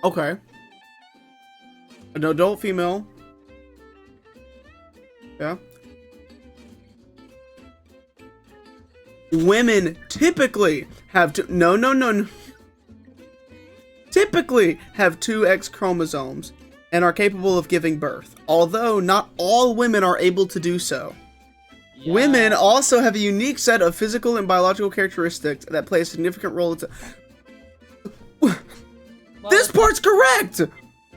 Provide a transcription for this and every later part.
Okay. An adult female. Yeah. Women typically have no. Typically have two X chromosomes and are capable of giving birth, although not all women are able to do so. Yeah. Women also have a unique set of physical and biological characteristics that play a significant role in this part's correct.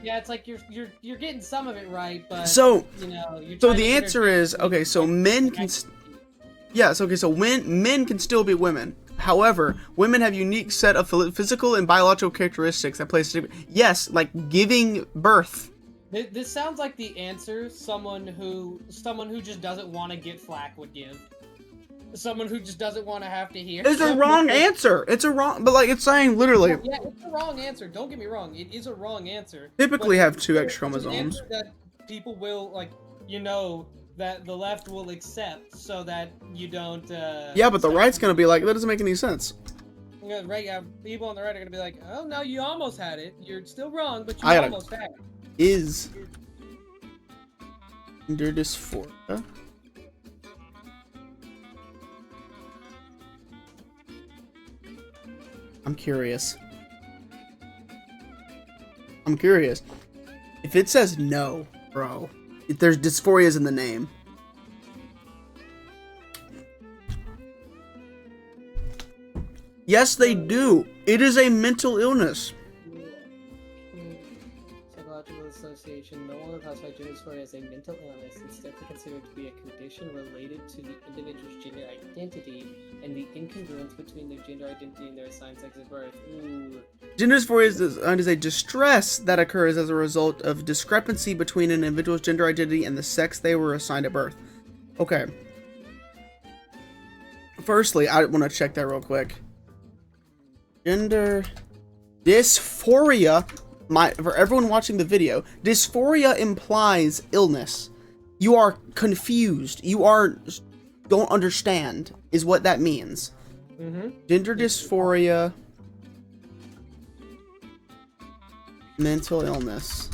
Yeah, it's like you're getting some of it right, but So, you know, you're so trying the to answer is okay. So men can, yes. Okay, so men can still be women. However, women have unique set of physical and biological characteristics that play. Yes, like giving birth. This sounds like the answer someone who just doesn't want to get flack would give. Someone who just doesn't want to have to hear. It's a wrong answer. It's a wrong, but like it's saying literally. Yeah, it's a wrong answer. Don't get me wrong. It is a wrong answer. Typically But have two X it's an chromosomes. answer that people will like, you know, that the left will accept, so that you don't. Yeah, but the right's gonna be like that doesn't make any sense. Yeah, right. Yeah, people on the right are gonna be like, oh no, you almost had it. You're still wrong, but you I gotta- almost had it. Is gender dysphoria I'm curious. If it says no, bro, if there's dysphorias in the name. Yes, they do. It is a mental illness. Psychological association no longer classifies gender dysphoria as a mental illness, instead they consider it to be a condition related to the individual's gender identity and the incongruence between their gender identity and their assigned sex at birth. Ooh. Gender dysphoria is a distress that occurs as a result of discrepancy between an individual's gender identity and the sex they were assigned at birth. Okay. Firstly, I want to check that real quick. Gender dysphoria, for everyone watching the video, dysphoria implies illness. You are confused. You don't understand, is what that means. Gender dysphoria, mental illness.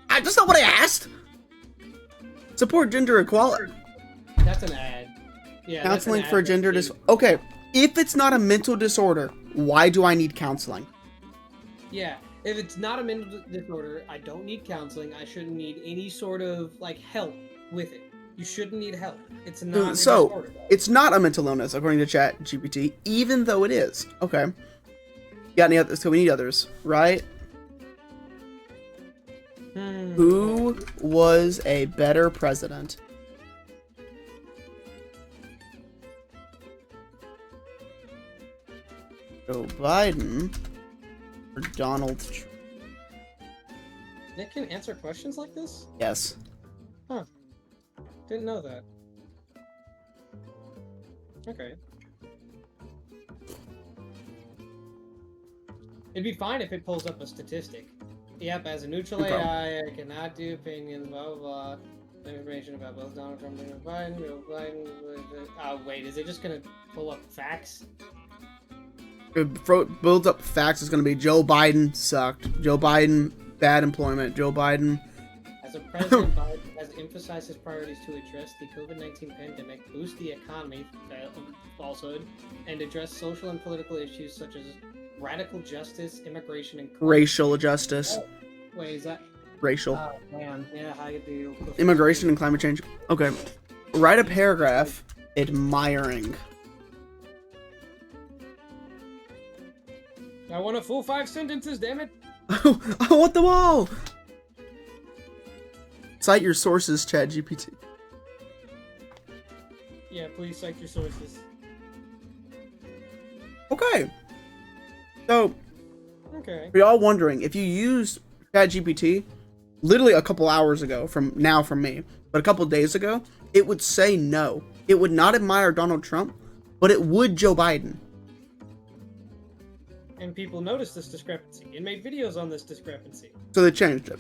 That's not what I asked. Support gender equality. That's an ad. Yeah, Counseling for gender Okay, if it's not a mental disorder, why do I need counseling? Yeah, if it's not a mental disorder, I don't need counseling. I shouldn't need any sort of like help with it. You shouldn't need help. It's not a disorder. It's not a mental illness according to Chat GPT, even though it is. Okay. You got any others? So we need others, right? Who was a better president? Joe Biden or Donald Trump? Nick can answer questions like this? Yes. Huh. Didn't know that. Okay. It'd be fine if it pulls up a statistic. Yep, as a neutral AI, I cannot do opinions, blah, blah, blah. Information about both Donald Trump and Joe Biden. Oh, wait, is it just gonna pull up facts? It builds up facts. It's going to be Joe Biden sucked. Joe Biden, bad employment. Joe Biden. As a president, Biden has emphasized his priorities to address the COVID-19 pandemic, boost the economy, falsehood, and address social and political issues such as radical justice, immigration, and racial justice. Oh, wait, is that racial? Oh man, yeah, how you do? Immigration and climate change. Okay, write a paragraph admiring. I want a full 5 sentences, damn it! I want them all. Cite your sources, Chat GPT. Yeah, please cite your sources. Okay. So, okay. for y'all wondering, if you use Chat GPT, literally a couple hours ago from me, but a couple days ago, it would say no. It would not admire Donald Trump, but it would Joe Biden. And people noticed this discrepancy and made videos on this discrepancy. So they changed it,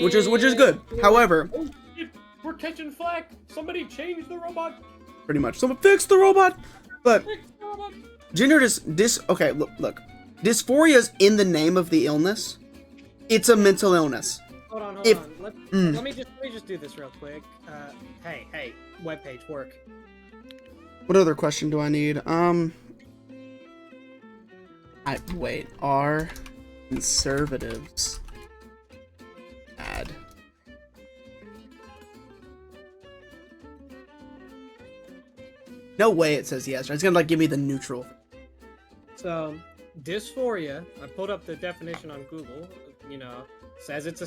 which is good. However, oh, shit, we're catching flack. Somebody changed the robot. Pretty much, someone fix the robot. But Fix the robot. Okay, look. Dysphoria is in the name of the illness. It's a mental illness. Hold on. Let me just do this real quick. Hey, webpage work. What other question do I need? Are conservatives bad? No way it says yes. It's gonna like give me the neutral. So, dysphoria, I pulled up the definition on Google, says it's a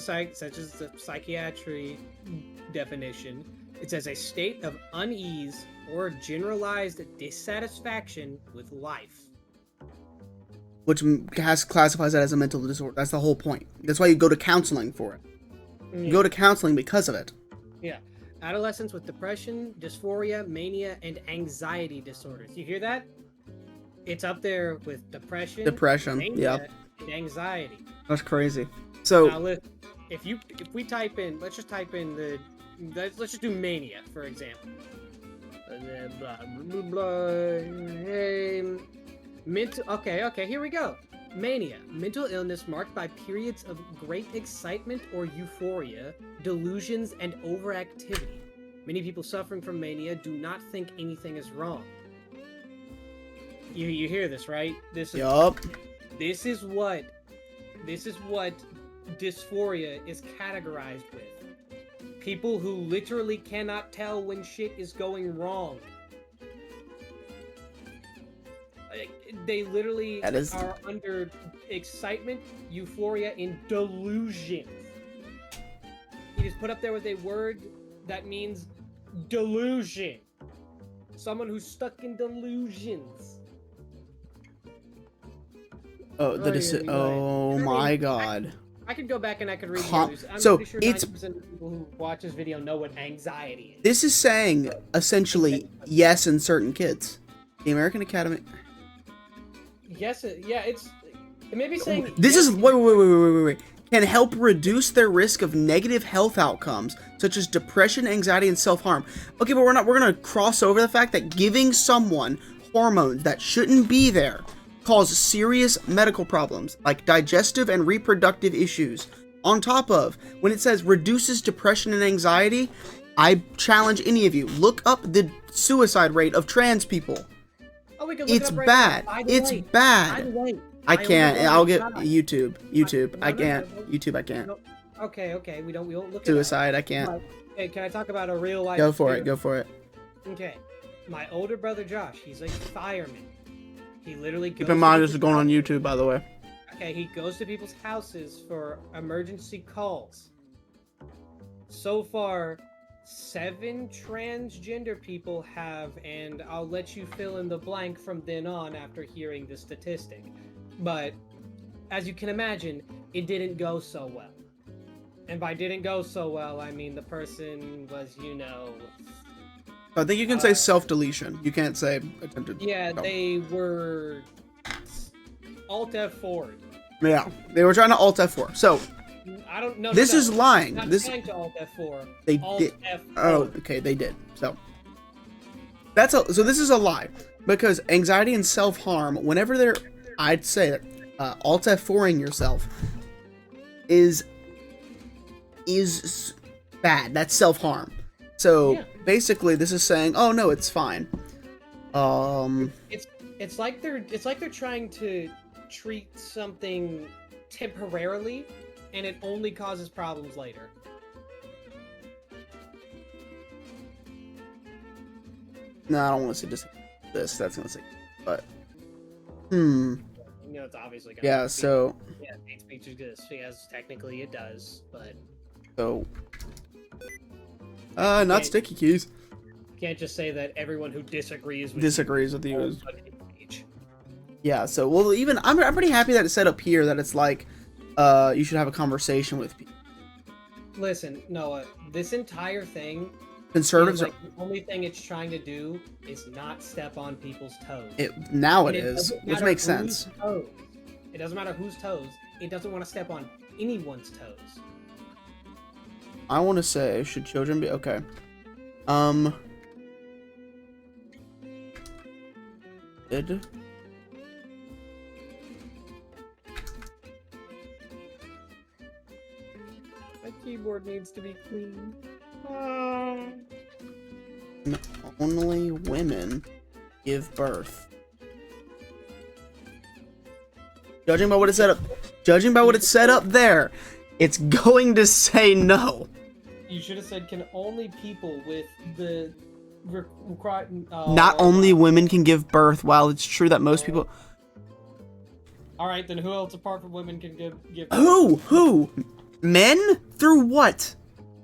psychiatry definition. It says a state of unease or generalized dissatisfaction with life. Which classifies that as a mental disorder. That's the whole point. That's why you go to counseling for it. You go to counseling because of it. Yeah. Adolescents with depression, dysphoria, mania, and anxiety disorders. You hear that? It's up there with depression, mania, and anxiety. That's crazy. So now, listen, if we type in, let's just do mania, for example. Blah, blah, blah, okay, here we go. Mania, mental illness marked by periods of great excitement or euphoria, delusions, and overactivity. Many people suffering from mania do not think anything is wrong. You hear this, right? This is what dysphoria is categorized with. People who literally cannot tell when shit is going wrong. They literally are under excitement, euphoria, and delusions. He just put up there with a word that means delusion. Someone who's stuck in delusions. Oh my god. I could go back and I could read the news. I'm pretty sure 90% of people who watch this video know what anxiety is. This is saying, essentially, yes in certain kids. The American Academy... Yes, it's... It may be saying... This is... Wait. Can help reduce their risk of negative health outcomes, such as depression, anxiety, and self-harm. Okay, but we're gonna cross over the fact that giving someone hormones that shouldn't be there cause serious medical problems, like digestive and reproductive issues. On top of, when it says reduces depression and anxiety, I challenge any of you, look up the suicide rate of trans people. Oh, we can look It's it up right bad. now. It's bad. I can't. I'll get YouTube. I can't. YouTube. I can't. Okay. We don't look Suicide. I can't. Hey, can I talk about a real life? Go for it. Okay. My older brother Josh, he's a fireman. He literally goes... Keep in mind this is going on YouTube, by the way. Okay, he goes to people's houses for emergency calls. So far, 7 transgender people have, and I'll let you fill in the blank from then on after hearing the statistic. But, as you can imagine, it didn't go so well. And by didn't go so well, I mean the person was, I think you can say self-deletion. You can't say attempted. Yeah, they were Alt F4. Yeah, they were trying to Alt F4. So, I don't know. This is lying. Not This trying to Alt F4. They Alt did. F4. Oh, okay, they did. So so this is a lie, because anxiety and self-harm, whenever they're, I'd say that Alt F4ing yourself is bad. That's self-harm. So basically, this is saying, oh no, it's fine. It's like they're trying to treat something temporarily, and it only causes problems later. No, I don't want to say this. That's gonna say, but It's obviously gonna. Yeah. So. Yeah, hate speech exists. Yes, technically it does, but. So. Not sticky keys. Can't just say that everyone who disagrees with you is. Yeah. So I'm pretty happy that it's set up here that it's like, you should have a conversation with people. Listen, Noah, this entire thing. Conservatives the only thing it's trying to do is not step on people's toes. It is, which makes sense. It doesn't matter whose toes. It doesn't want to step on anyone's toes. I want to say, should children be okay? My keyboard needs to be cleaned. Only women give birth. Judging by what it said up there, it's going to say no. You should have said, can only people with the Not only women can give birth. While it's true that most people. All right, then who else apart from women can give birth? Who? Men? Through what?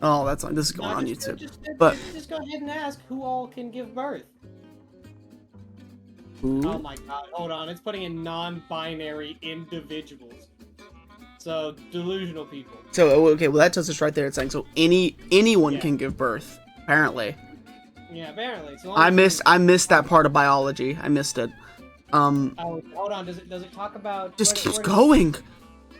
Oh, that's like this is going on YouTube. Just go ahead and ask who all can give birth. Who? Oh my god, hold on. It's putting in non-binary individuals. So, delusional people. So, okay, well that tells us right there. It's saying so anyone can give birth, apparently. Yeah, apparently. So I missed that part of biology. I missed it. Oh, hold on. Does it talk about? Just keeps going.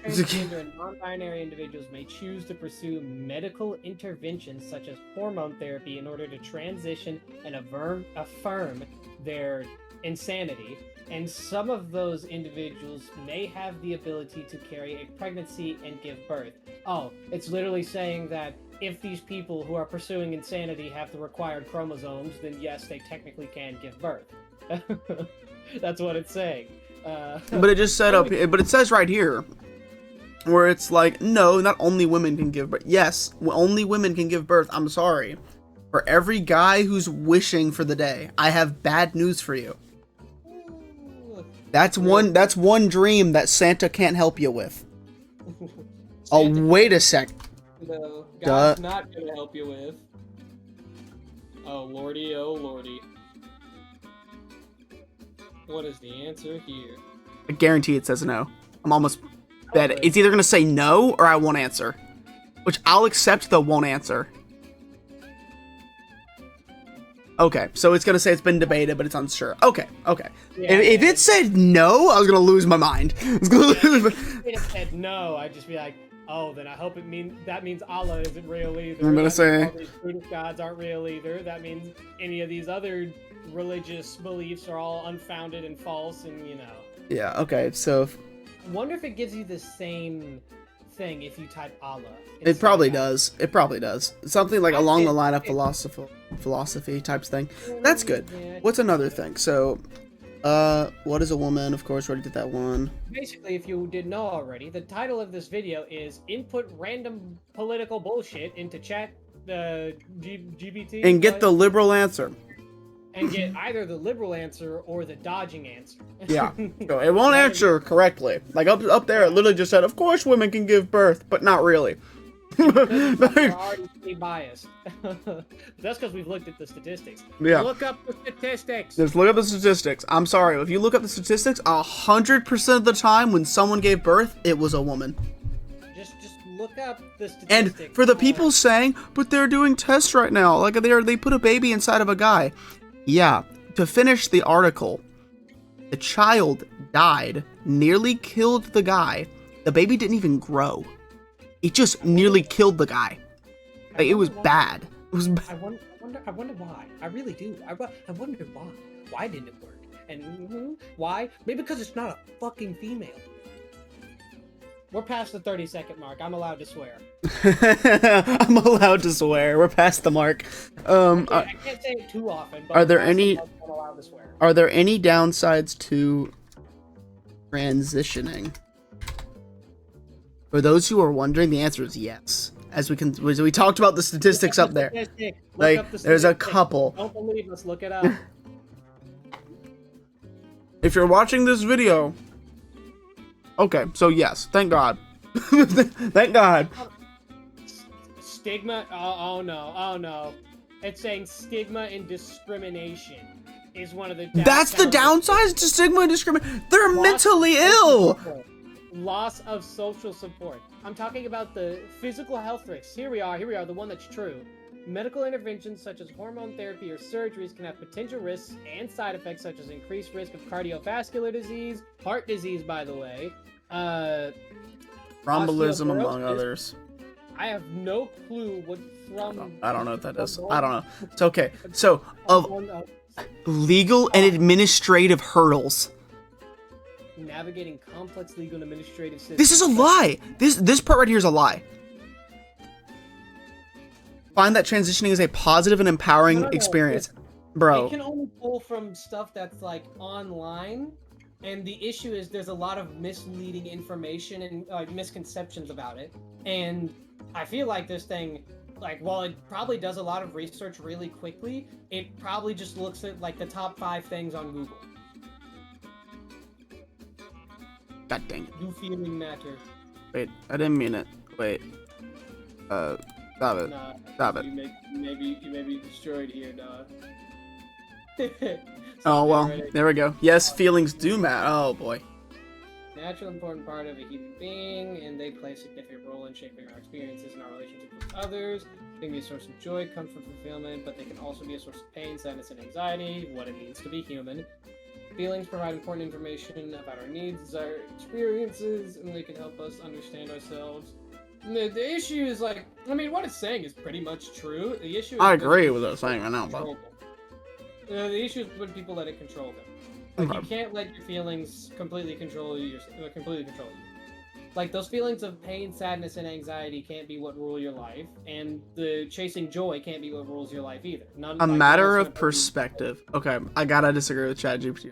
Transgender and non-binary individuals may choose to pursue medical interventions such as hormone therapy in order to transition and affirm their insanity, and some of those individuals may have the ability to carry a pregnancy and give birth. Oh, it's literally saying that if these people who are pursuing insanity have the required chromosomes, then yes, they technically can give birth. That's what it's saying. But it just said but it says right here, where it's like, no, not only women can give birth. Yes, only women can give birth. I'm sorry. For every guy who's wishing for the day, I have bad news for you. That's one dream that Santa can't help you with. Oh, wait a sec. No, God's not gonna help you with. Oh lordy, oh lordy. What is the answer here? I guarantee it says no. I'm almost bet it's either gonna say no or I won't answer. Which I'll accept the won't answer. Okay, so it's gonna say it's been debated, but it's unsure. Okay. Yeah, if it said no, I was gonna lose my mind. If it said no, I'd just be like, oh, then I hope that means Allah isn't real either. I'm gonna say all these Buddhist gods aren't real either. That means any of these other religious beliefs are all unfounded and false, and you know. Yeah. Okay. So. I wonder if it gives you the same thing if you type Allah. It probably does. It probably does. Something like along the line of philosophy types thing. That's good. Yeah. What's another thing? So, what is a woman? Of course, we already did that one. Basically, if you didn't know already, the title of this video is "Input Random Political Bullshit into Chat GDP And get the liberal answer. And get either the liberal answer or the dodging answer. Yeah, so it won't answer correctly. Like up there, it literally just said, "Of course, women can give birth, but not really." We're already biased. That's because we've looked at the statistics. Yeah. Look up the statistics. Just look up the statistics. I'm sorry, if you look up the statistics, 100% of the time when someone gave birth, it was a woman. Just look up the statistics. And for the people saying, "But they're doing tests right now," like they put a baby inside of a guy. Yeah, to finish the article, the child died, nearly killed the guy. The baby didn't even grow. It just nearly killed the guy. Like, it was bad. It was bad. I wonder why. I really do. I wonder why. Why didn't it work? And why? Maybe because it's not a fucking female. We're past the 30-second mark. I'm allowed to swear. I'm allowed to swear. We're past the mark. I can't say it too often. But are there any? I'm allowed to swear. Are there any downsides to transitioning? For those who are wondering, the answer is yes. As we talked about the statistics up there. Like, there's a couple. Don't believe us. Look it up. If you're watching this video. Okay, so yes, thank God. Thank God. Stigma? Oh no. It's saying stigma and discrimination is one of the downsides. That's the downside to stigma and discrimination. They're mentally ill. Loss of social support. I'm talking about the physical health risks. Here we are, the one that's true. Medical interventions such as hormone therapy or surgeries can have potential risks and side effects such as increased risk of cardiovascular disease, heart disease, by the way, thrombolism, among others. I have no clue what I don't know what that is. I don't know. It's okay. So, of legal and administrative hurdles. Navigating complex legal and administrative systems. This is a lie. This part right here is a lie. find that transitioning is a positive and empowering No. experience. It Bro, can only pull from stuff that's like online, and the issue is there's a lot of misleading information and misconceptions about it. And I feel like this thing, like, while it probably does a lot of research really quickly, it probably just looks at like the top 5 things on Google. God dang it. Do feeling matter? Wait, I didn't mean it. Wait. Stop it. Nah, Stop it. you may be destroyed here, nah. Oh, well, there we go. Yes, feelings do matter. Oh, boy. Natural important part of a human being, and they play a significant role in shaping our experiences and our relationships with others. They can be a source of joy, comfort, fulfillment, but they can also be a source of pain, sadness, and anxiety, what it means to be human. Feelings provide important information about our needs, our experiences, and they can help us understand ourselves. The issue is, like, I mean, what it's saying is pretty much true. The issue is I agree with what it's saying right now, bro. The issue is when people let it control them. Like, you can't let your feelings completely control you. Like, those feelings of pain, sadness, and anxiety can't be what rule your life, and the chasing joy can't be what rules your life either. A matter of perspective. Okay, I gotta disagree with Chat GPT.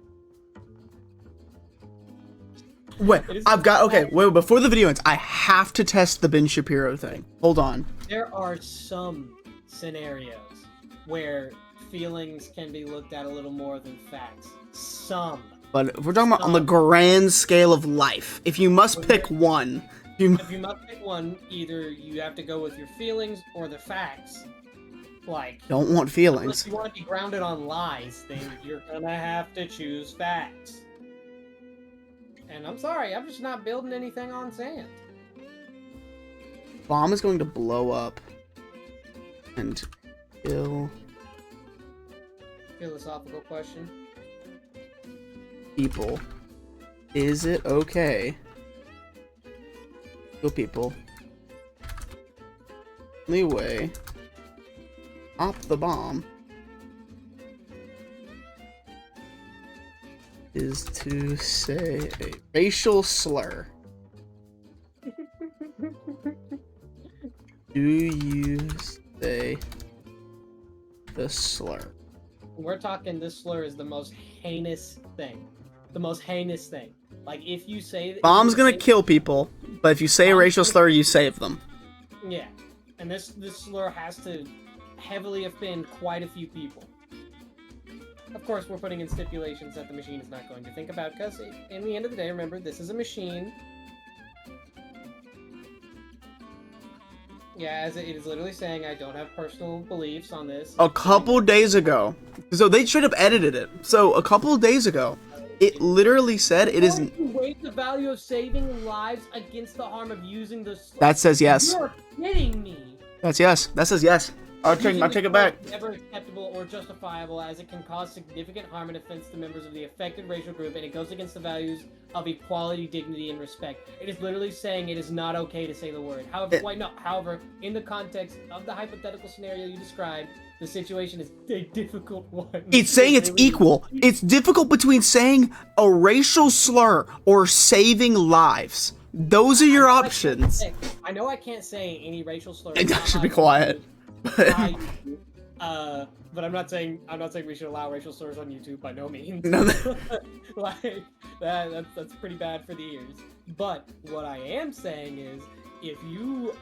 Wait, wait, before the video ends, I have to test the Ben Shapiro thing. Hold on. There are some scenarios where feelings can be looked at a little more than facts. Some. But if we're talking about on the grand scale of life, if you must pick one, if you must pick one, either you have to go with your feelings or the facts. Like, don't want feelings. Unless you want to be grounded on lies, then you're gonna have to choose facts. And I'm sorry, I'm just not building anything on sand. Bomb is going to blow up and kill. Philosophical question. People. Is it okay? Kill people. Only way. Stop the bomb. Is to say a racial slur. Do you say the slur? We're talking this slur is the most heinous thing. The most heinous thing. Like, if you say... Bomb's gonna kill people, but if you say a racial slur, you save them. Yeah. And this slur has to heavily offend quite a few people. Of course, we're putting in stipulations that the machine is not going to think about, because in the end of the day, remember, this is a machine. Yeah, as it is literally saying, I don't have personal beliefs on this. A couple days ago. So they should have edited it. So a couple days ago, it literally said it is... Weight the value of saving lives against the harm of using the slur. That says yes. You're kidding me. That's yes. That says yes. I'll take it back. Never acceptable or justifiable, as it can cause significant harm and offense to members of the affected racial group, and it goes against the values of equality, dignity, and respect. It is literally saying it is not okay to say the word. However, in the context of the hypothetical scenario you described, the situation is a difficult one. It's saying it's equal. It's difficult between saying a racial slur or saving lives. Those are your options. I know I can't say any racial slurs. I should be quiet. But I'm not saying we should allow racial slurs on YouTube by no means. No, Like that's pretty bad for the ears. But what I am saying is, if you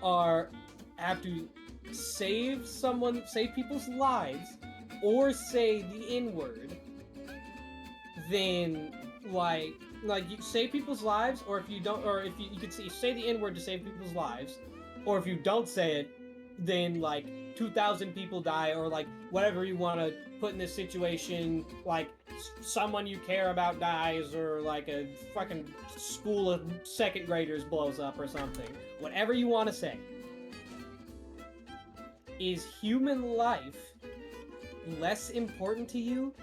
have to save people's lives, or say the N-word, then like you save people's lives, or if you don't, or if you could say the N-word to save people's lives, or if you don't say it, then like 2,000 people die, or like whatever you want to put in this situation, like someone you care about dies, or like a fucking school of second graders blows up or something. Whatever you want to say. Is human life less important to you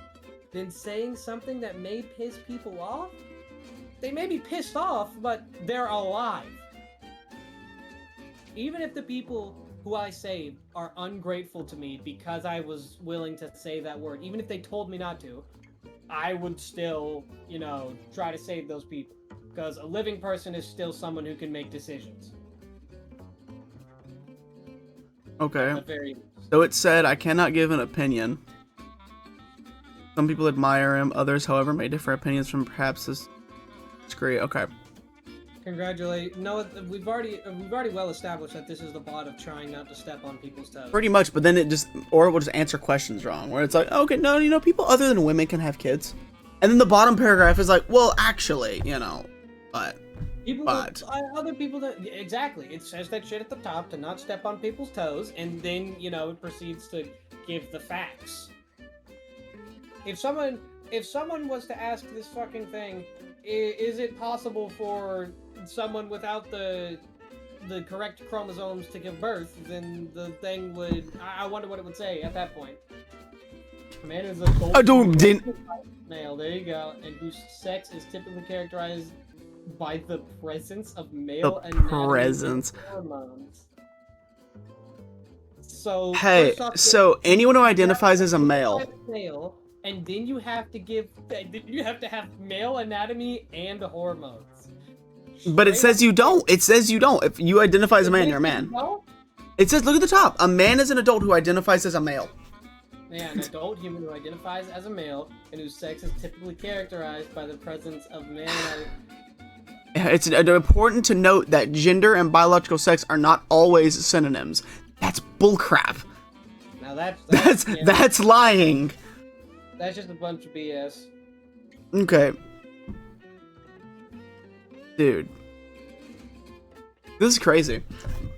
than saying something that may piss people off? They may be pissed off, but they're alive. Even if the people who I saved are ungrateful to me because I was willing to say that word, even if they told me not to, I would still, try to save those people. Because a living person is still someone who can make decisions. Okay. At very least. So it said, I cannot give an opinion. Some people admire him, others, however, may differ opinions from perhaps this. It's great. Okay. Congratulate. No, we've already well established that this is the bot of trying not to step on people's toes. Pretty much, but then it will just answer questions wrong, where it's like, okay, no, you know, people other than women can have kids. And then the bottom paragraph is like, well, actually, you know, but. Other people that exactly, it says that shit at the top to not step on people's toes, and then you know it proceeds to give the facts. If someone was to ask this fucking thing, is it possible for someone without the correct chromosomes to give birth, then the thing would, I wonder what it would say at that point. Man is a male, there you go, and whose sex is typically characterized by the presence of male hormones. So hey, so anyone who identifies as a male, and then you have to have male anatomy and hormones. But it says you don't. It says you don't. If you identify as a man, you're a man. It says, look at the top. A man is an adult who identifies as a male. Yeah, an adult human who identifies as a male and whose sex is typically characterized by the presence of male anatomy. It's important to note that gender and biological sex are not always synonyms. That's bullcrap. Now that's lying. That's just a bunch of BS. Okay. Dude. This is crazy.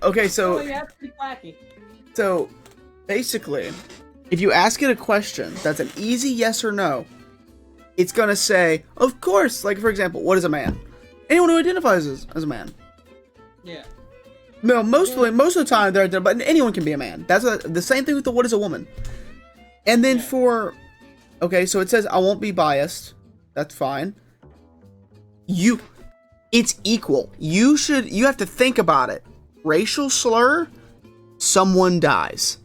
Okay, so... Oh, yeah, it's pretty wacky. So, basically, if you ask it a question that's an easy yes or no, it's gonna say, of course, like, for example, what is a man? Anyone who identifies as a man. Yeah. No, most of the time they're but anyone can be a man. That's the same thing with the what is a woman. And then okay, so it says I won't be biased. That's fine. It's equal. You have to think about it. Racial slur, someone dies.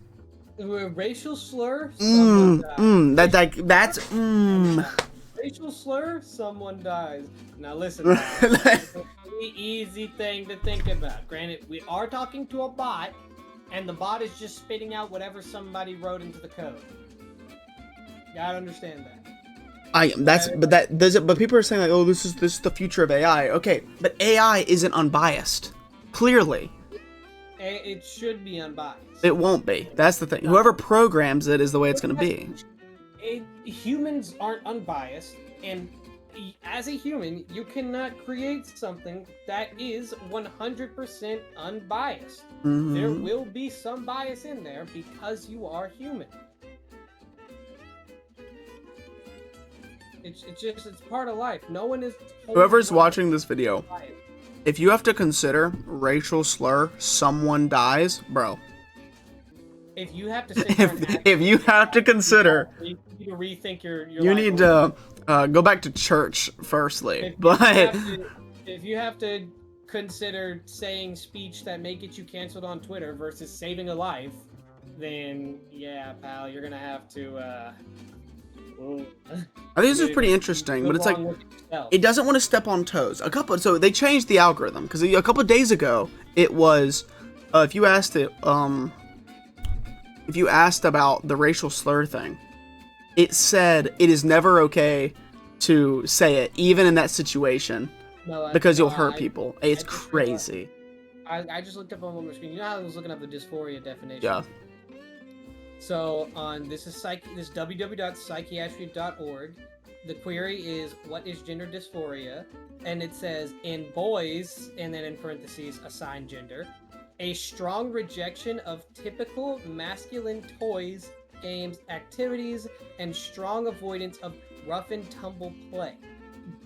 Racial slur, someone dies. That's Racial slur, someone dies. Now listen, it's a really easy thing to think about. Granted, we are talking to a bot, and the bot is just spitting out whatever somebody wrote into the code. You gotta understand that. But people are saying like, oh, this is the future of AI. Okay, but AI isn't unbiased. Clearly. It should be unbiased. It won't be. That's the thing. Whoever programs it is the way it's gonna be. Humans aren't unbiased, and as a human, you cannot create something that is 100% unbiased. Mm-hmm. There will be some bias in there because you are human. It's part of life. No one is. Whoever's watching this video, if you have to consider racial slur, someone dies, bro. If you have to sit if you have to consider, you need to rethink your you need to go back to church firstly. If you have to consider saying speech that may get you canceled on Twitter versus saving a life, then yeah, pal, you're gonna have to. I think this is pretty interesting, but it's like it doesn't want to step on toes. So they changed the algorithm because a couple of days ago it was if you asked about the racial slur thing, it said it is never okay to say it, even in that situation, because you'll hurt people. It's crazy. I just looked up on my screen. You know how I was looking up the dysphoria definition? Yeah. So this www.psychiatry.org. The query is, what is gender dysphoria? And it says, in boys, and then in parentheses, assigned gender, a strong rejection of typical masculine toys, games, activities, and strong avoidance of rough and tumble play.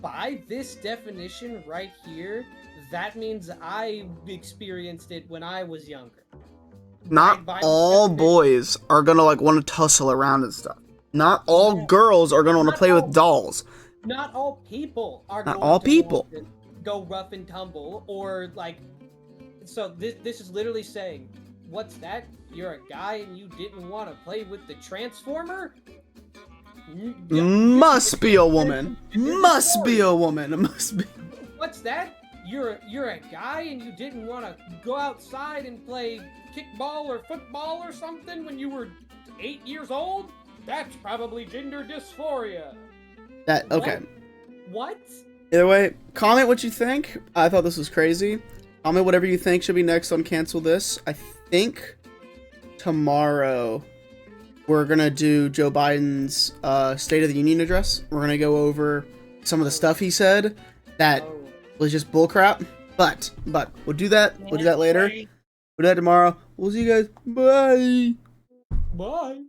By this definition right here, that means I experienced it when I was younger. Not all boys are gonna like want to tussle around and stuff. Not all girls are gonna want to play with dolls. Not all people are not going all to people want to go rough and tumble or like. So this is literally saying, what's that? You're a guy and you didn't want to play with the Transformer? Must be a woman. Must be a woman. Must be. What's that? you're a guy and you didn't want to go outside and play kickball or football or something when you were 8 years old? That's probably gender dysphoria. That okay. What? Either way, comment what you think. I thought this was crazy. Comment whatever you think should be next on Cancel This. I think tomorrow we're gonna do Joe Biden's State of the Union address. We're gonna go over some of the stuff he said that was just bullcrap. But we'll do that. We'll do that later. We'll do that tomorrow. We'll see you guys. Bye. Bye.